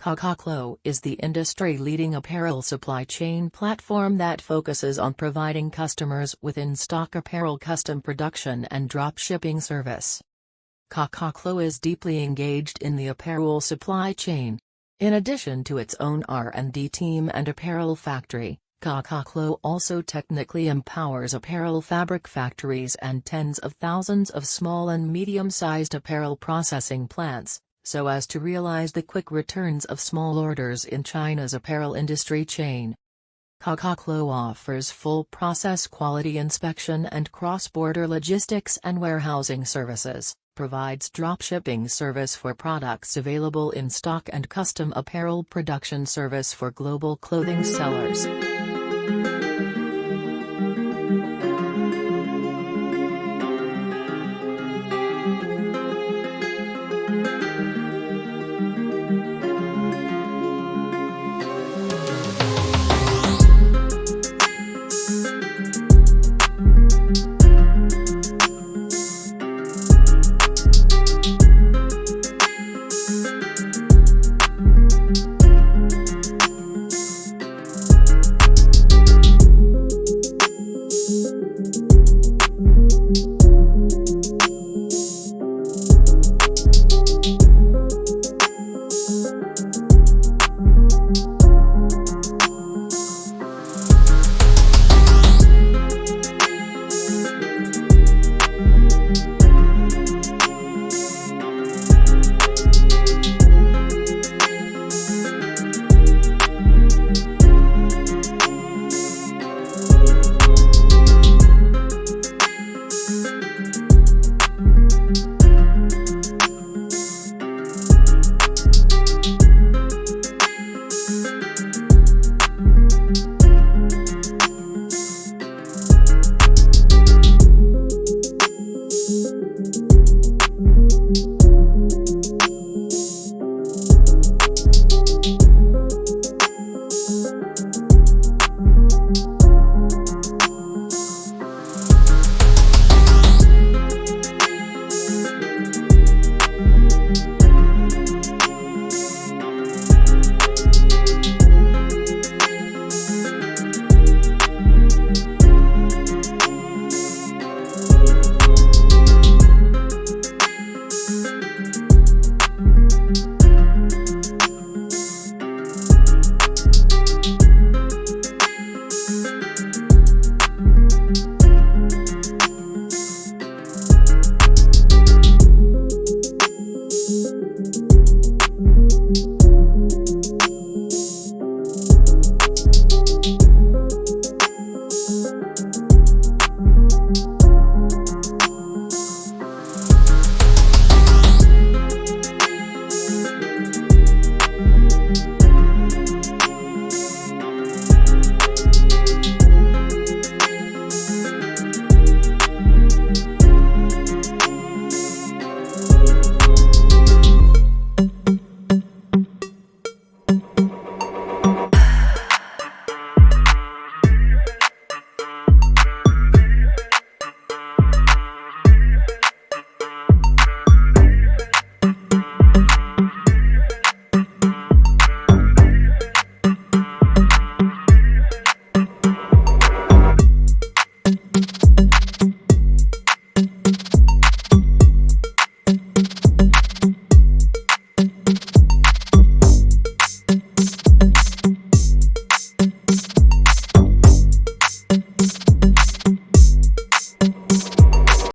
Kakaklo is the industry-leading apparel supply chain platform that focuses on providing customers with in-stock apparel custom production and drop shipping service. Kakaklo is deeply engaged in the apparel supply chain. In addition to its own R&D team and apparel factory, Kakaklo also technically empowers apparel fabric factories and tens of thousands of small and medium-sized apparel processing plants, so as to realize the quick returns of small orders in China's apparel industry chain. Kakaklo offers full process quality inspection and cross-border logistics and warehousing services, provides dropshipping service for products available in stock and custom apparel production service for global clothing sellers.